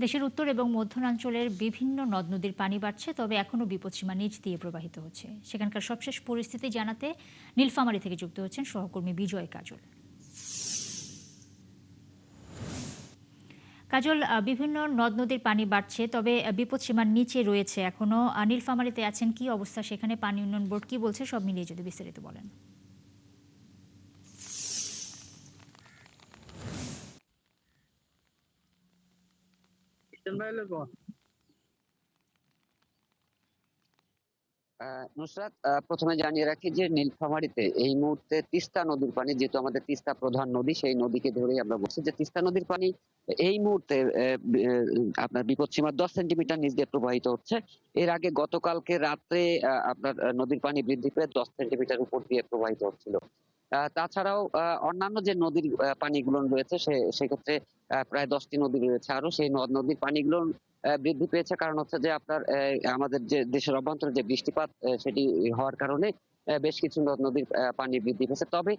দেশের উত্তর এবং মধ্যাঞ্চলের বিভিন্ন নদ নদীর পানি বাড়ছে, তবে এখনও বিপদসীমা নিচ দিয়ে প্রবাহিত হচ্ছে। সেখানকার সবশেষ পরিস্থিতি জানাতে নীলফামারী থেকে যুক্ত হচ্ছেন সহকর্মী বিজয় কাজল। কাজল, বিভিন্ন নদ নদীর পানি বাড়ছে, তবে বিপদসীমার নিচে রয়েছে এখনো। নীলফামারীতে আছেন, কি অবস্থা সেখানে? পানি উন্নয়ন বোর্ড কি বলছে, সব মিলিয়ে যদি বিস্তারিত বলেন। নুসরাত, প্রথমে জানিয়ে রাখি যে নীলফামারীতে এই মুহূর্তে তিস্তা নদীর পানি, যেহেতু আমাদের তিস্তা প্রধান নদী, সেই নদীকে ধরেই আমরা বলছি যে তিস্তা নদীর পানি এই মুহূর্তে আপনার বিপদসীমার 10 সেন্টিমিটার নিচ দিয়ে প্রবাহিত হচ্ছে। এর আগে গতকালকে রাত্রে আপনার নদীর পানি বৃদ্ধি পেয়ে 10 সেন্টিমিটার উপর দিয়ে প্রবাহিত হচ্ছিল। তাছাড়াও অন্যান্য যে নদীর পানিগুলো রয়েছে সেক্ষেত্রে প্রায় 10টি নদী রয়েছে, আরো সেই নদ নদীর পানিগুলো বৃদ্ধি পেয়েছে। কারণ হচ্ছে যে আপনার আমাদের যে দেশের অভ্যন্তরে যে বৃষ্টিপাত সেটি হওয়ার কারণে বেশ কিছু নদ নদীর পানি বৃদ্ধি পেয়েছে। তবে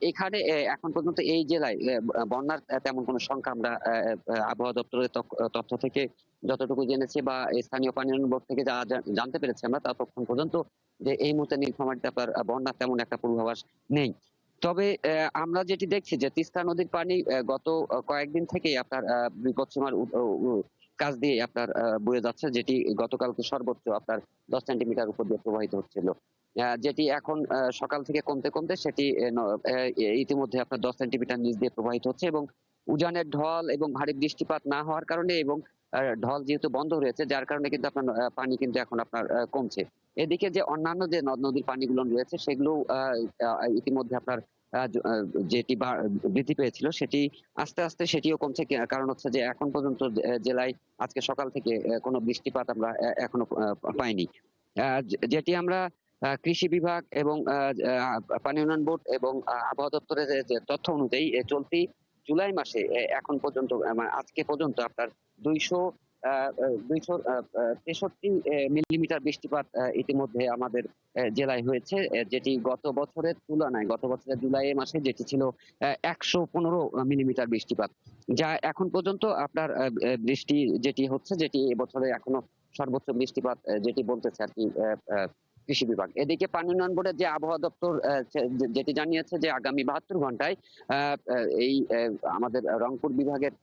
এখানে এখন পর্যন্ত এই জেলায় বন্যার তেমন কোনো সংখ্যা আমরা আবহাওয়া দপ্তরের তথ্য থেকে যতটুকু জেনেছি বা স্থানীয় পানি উন্নয়ন বোর্ড থেকে যা জানতে পেরেছি আমরা ততক্ষণ পর্যন্ত, যে এই মুহূর্তে নীলফামারীতে আপনার বন্যার তেমন একটা পূর্বাভাস নেই। তবে আমরা যেটি দেখছি যে তিস্তা নদীর পানি গত কয়েকদিন থেকেই আপনার বিপদসীমার কাছ দিয়ে আপনার বয়ে যাচ্ছে, যেটি গতকালকে সর্বোচ্চ আপনার 10 সেন্টিমিটার উপর দিয়ে প্রবাহিত হচ্ছিল। যেটি এখন সকাল থেকে কমতে কমতে সেটি ইতিমধ্যে আপনার 10 সেন্টিমিটার নিচ দিয়ে প্রবাহিত হচ্ছে, এবং উজানের ঢল এবং ভারী বৃষ্টিপাত না হওয়ার কারণে এবং ঢল যেহেতু বন্ধ রয়েছে, যার কারণে কিন্তু আপনার পানি কিন্তু এখন আপনার কমছে। এদিকে যে অন্যান্য যে নদ নদীর পানিগুলো রয়েছে সেগুলো ইতিমধ্যে আপনার যেটি বৃদ্ধি পেয়েছিল সেটি আস্তে আস্তে সেটিও কমছে। কারণ হচ্ছে যে এখন পর্যন্ত জেলায় আজকে সকাল থেকে কোনো বৃষ্টিপাত আমরা এখনো পাইনি। যেটি আমরা কৃষি বিভাগ এবং পানি উন্নয়ন বোর্ড এবং আবহাওয়া দপ্তরের যে তথ্য অনুযায়ী চলতি জুলাই মাসে এখন পর্যন্ত মানে আজকে পর্যন্ত আপনার 263 মিলিমিটার বৃষ্টিপাত ইতিমধ্যে আমাদের জেলায় হয়েছে, যেটি গত বছরের তুলনায় গত বছরের জুলাই মাসে যেটি ছিল 115 মিলিমিটার বৃষ্টিপাত, যা এখন পর্যন্ত আপনার বৃষ্টি যেটি হচ্ছে, যেটি এবছরে এখনো সর্বোচ্চ বৃষ্টিপাত যেটি বলতেছে আর কি কৃষি বিভাগ। এদিকে পানি উন্নয়ন বোর্ডের যে আবহাওয়া দপ্তর যেটি জানিয়েছে যে আগামী 72 ঘন্টায় এই আমাদের রংপুর বিভাগের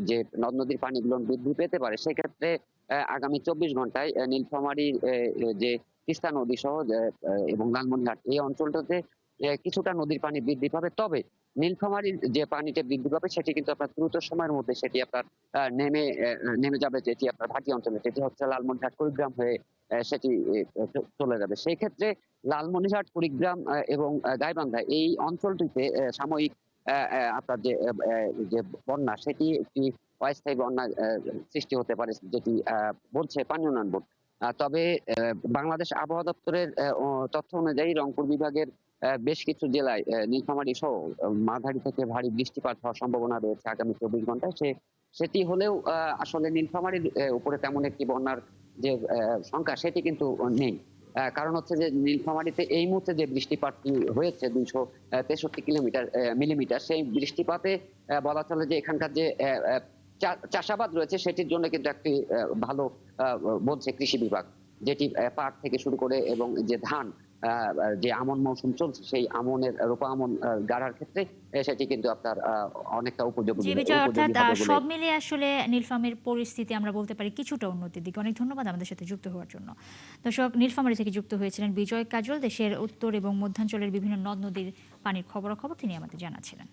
যে নদ নদীর পানিগুলো বৃদ্ধি পেতে পারে, সেক্ষেত্রে আগামী 24 ঘন্টায় নীলফামারীর যে তিস্তা নদী সহ এবং লালমনিরহাট এই অঞ্চলটাতে কিছুটা নদীর পানি বৃদ্ধি পাবে। তবে নীলফামারীর যে পানিটা বৃদ্ধি পাবে সেটি কিন্তু আপনার দ্রুত সময়ের মধ্যে সেটি আপনার নেমে যাবে, যেটি আপনার ভাটি অঞ্চলে, যেটি হচ্ছে লালমনিরহাট কুড়িগ্রাম হয়ে সেটি চলে যাবে। সেই ক্ষেত্রে লালমনিরহাট কুড়িগ্রাম এবং গাইবান্ধা এই অঞ্চলটিতে সাময়িক আপনার যে বন্যা সেটি একটি অস্থায়ী বন্যা সৃষ্টি হতে পারে, যেটি বলছে পানি উন্নয়ন বোর্ড। তবে বাংলাদেশ আবহাওয়া দপ্তরের তথ্য অনুযায়ী রংপুর বিভাগের বেশ কিছু জেলায় নীলফামারী সহ মাঝারি থেকে ভারী বৃষ্টিপাত হওয়ার সম্ভাবনা রয়েছে আগামী 24 ঘন্টায়। সেটি হলেও আসলে নীলফামারীর উপরে তেমন একটি বন্যার যে সংখ্যা সেটি কিন্তু নেই। কারণ হচ্ছে যে নীলফামারীতে এই মুহূর্তে যে বৃষ্টিপাতটি হয়েছে 263 মিলিমিটার, সেই বৃষ্টিপাতে বলা চলে যে এখানকার যে চাষাবাদ রয়েছে সেটির জন্য কিন্তু একটি ভালো বলছে কৃষি বিভাগ, যেটি পাট থেকে শুরু করে এবং যে ধান যে আমন মৌসুম চলছে সেই আমনের রোপা আমন গাড়ার ক্ষেত্রে সেটি কিন্তু আপনার অনেকটা জি উপযোগী বিজয়, অর্থাৎ হবে বলে। সব মিলিয়ে আসলে নীলফামারীর পরিস্থিতি আমরা বলতে পারি কিছুটা উন্নতির দিকে। অনেক ধন্যবাদ আমাদের সাথে যুক্ত হওয়ার জন্য। দর্শক, নীলফামারী থেকে যুক্ত হয়েছিলেন বিজয় কাজল। দেশের উত্তর এবং মধ্যাঞ্চলের বিভিন্ন নদ নদীর পানির খবরাখবর তিনি আমাদের জানাচ্ছিলেন।